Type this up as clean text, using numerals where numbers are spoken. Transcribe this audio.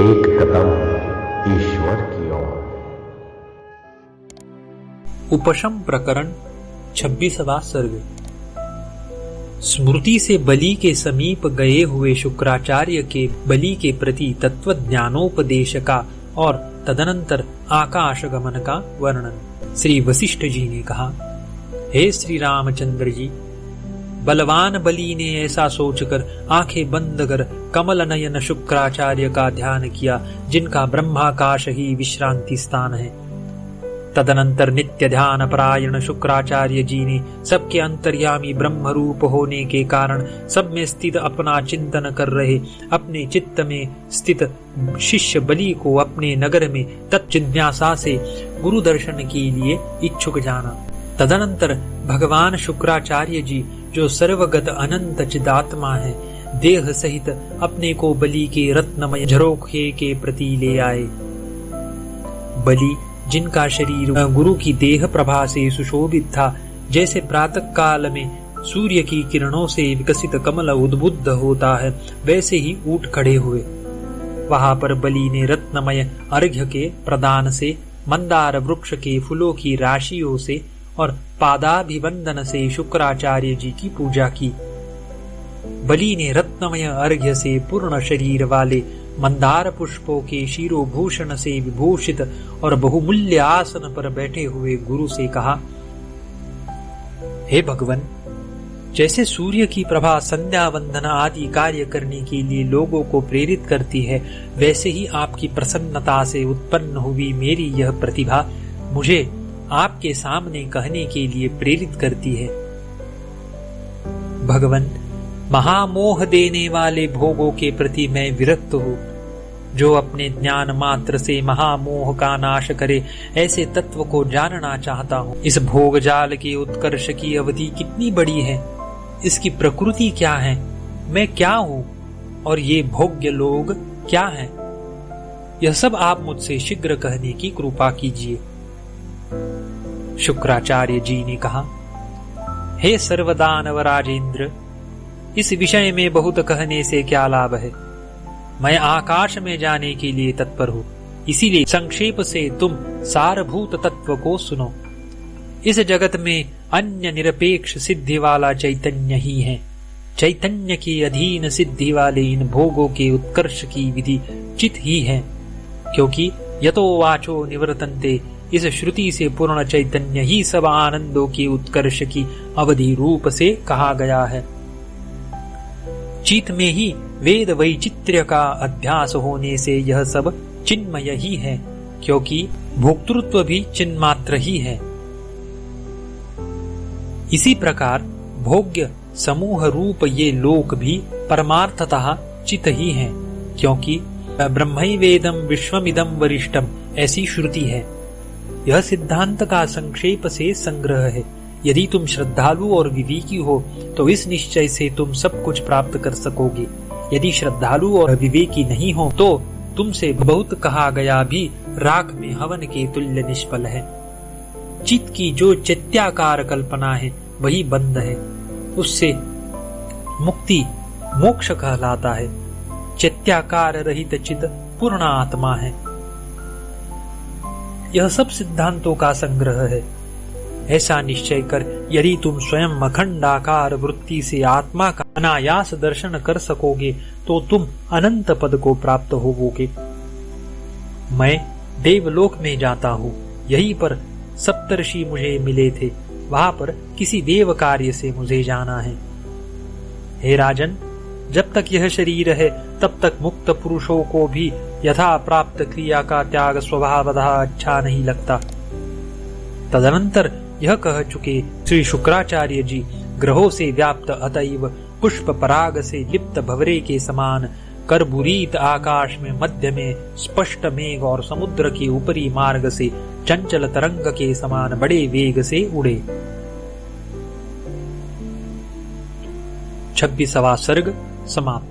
एक कदम ईश्वर की ओर। उपशम प्रकरण 26वां सर्ग। स्मृति से बलि के समीप गए हुए शुक्राचार्य के बलि के प्रति तत्वज्ञानोपदेश का और तदनंतर आकाश गमन का वर्णन। श्री वशिष्ठ जी ने कहा, हे श्री रामचंद्र जी, बलवान बलि ने ऐसा सोचकर आंखें बंद कर कमल नयन शुक्राचार्य का ध्यान किया, जिनका ब्रह्माकाश ही विश्रांति स्थान है। तदनंतर नित्य ध्यान परायण शुक्राचार्य जी ने सबके अंतर्यामी ब्रह्म रूप होने के कारण सब में स्थित अपना चिंतन कर रहे अपने चित्त में स्थित शिष्य बलि को अपने नगर में तत्जिज्ञासा से गुरु दर्शन के लिए इच्छुक जाना। तदनंतर भगवान शुक्राचार्य जी, जो सर्वगत अनंत चिदात्मा है, देह सहित अपने को बलि के रत्नमय झरोखे के प्रति ले आए। बलि, जिनका शरीर गुरु की देह प्रभा से सुशोभित था, जैसे प्रातः काल में सूर्य की किरणों से विकसित कमल उद्बुद्ध होता है, वैसे ही उठ खड़े हुए। वहां पर बलि ने रत्नमय अर्घ्य के प्रदान से, मंदार वृक्ष के फूलों की राशियों से और पादाभिवंदन से शुक्राचार्य जी की पूजा की। बलि ने रत्नमय अर्घ्य से पूर्ण शरीर वाले मंदार पुष्पों के शिरोभूषण से विभूषित और बहुमूल्य आसन पर बैठे हुए गुरु से कहा, हे भगवन, जैसे सूर्य की प्रभा संध्या वंदन आदि कार्य करने के लिए लोगों को प्रेरित करती है, वैसे ही आपकी प्रसन्नता से उत्पन्न हुई मेरी यह प्रतिभा मुझे आपके सामने कहने के लिए प्रेरित करती है। भगवन, महामोह देने वाले भोगों के प्रति मैं विरक्त हूँ। जो अपने ज्ञान मात्र से महामोह का नाश करे, ऐसे तत्व को जानना चाहता हूँ। इस भोग जाल के उत्कर्ष की अवधि कितनी बड़ी है, इसकी प्रकृति क्या है, मैं क्या हूँ और ये भोग्य लोग क्या हैं, यह सब आप मुझसे शीघ्र कहने की कृपा कीजिए। शुक्राचार्य जी ने कहा, हे सर्वदानव राजेंद्र, इस विषय में बहुत कहने से क्या लाभ है। मैं आकाश में जाने के लिए तत्पर हूँ, इसीलिए संक्षेप से तुम सारभूत तत्व को सुनो। इस जगत में अन्य निरपेक्ष सिद्धि वाला चैतन्य ही है। चैतन्य के अधीन सिद्धि वाले इन भोगों के उत्कर्ष की विधि चित ही है, क्योंकि यतो वाचो निवर्तन्ते, इस श्रुति से पूर्ण चैतन्य ही सब आनंदों के उत्कर्ष की अवधि रूप से कहा गया है। चित्त में ही वेद वैचित्र्य का अभ्यास होने से यह सब चिन्मय ही है, क्योंकि भोक्तृत्व भी चिन्मात्र ही है। इसी प्रकार भोग्य समूह रूप ये लोक भी परमार्थतः चित ही है, क्योंकि ब्रह्मैवेदं विश्वमिदं वरिष्ठम, ऐसी श्रुति है। यह सिद्धांत का संक्षेप से संग्रह है। यदि तुम श्रद्धालु और विवेकी हो तो इस निश्चय से तुम सब कुछ प्राप्त कर सकोगे। यदि श्रद्धालु और विवेकी नहीं हो तो तुमसे बहुत कहा गया भी राख में हवन के तुल्य निष्फल है। चित्त की जो चैत्याकार कल्पना है वही बंध है, उससे मुक्ति मोक्ष कहलाता है। चैत्याकार रहित चित्त पूर्ण आत्मा है। यह सब सिद्धांतों का संग्रह है। ऐसा निश्चय कर यदि तुम स्वयं अखंडाकार वृत्ति से आत्मा का अनायास दर्शन कर सकोगे तो तुम अनंत पद को प्राप्त होवोगे। मैं देवलोक में जाता हूँ, यहीं पर सप्तर्षि मुझे मिले थे, वहां पर किसी देव कार्य से मुझे जाना है। हे राजन, जब तक यह शरीर है तब तक मुक्त पुरुषों को भी यथा प्राप्त क्रिया का त्याग स्वभावतः अच्छा नहीं लगता। तदनंतर यह कह चुके श्री शुक्राचार्य जी ग्रहों से व्याप्त अतएव पुष्प पराग से लिप्त भवरे के समान करबुरीत आकाश में मध्य में स्पष्ट मेघ और समुद्र के ऊपरी मार्ग से चंचल तरंग के समान बड़े वेग से उड़े। 26वां सर्ग समाप्त।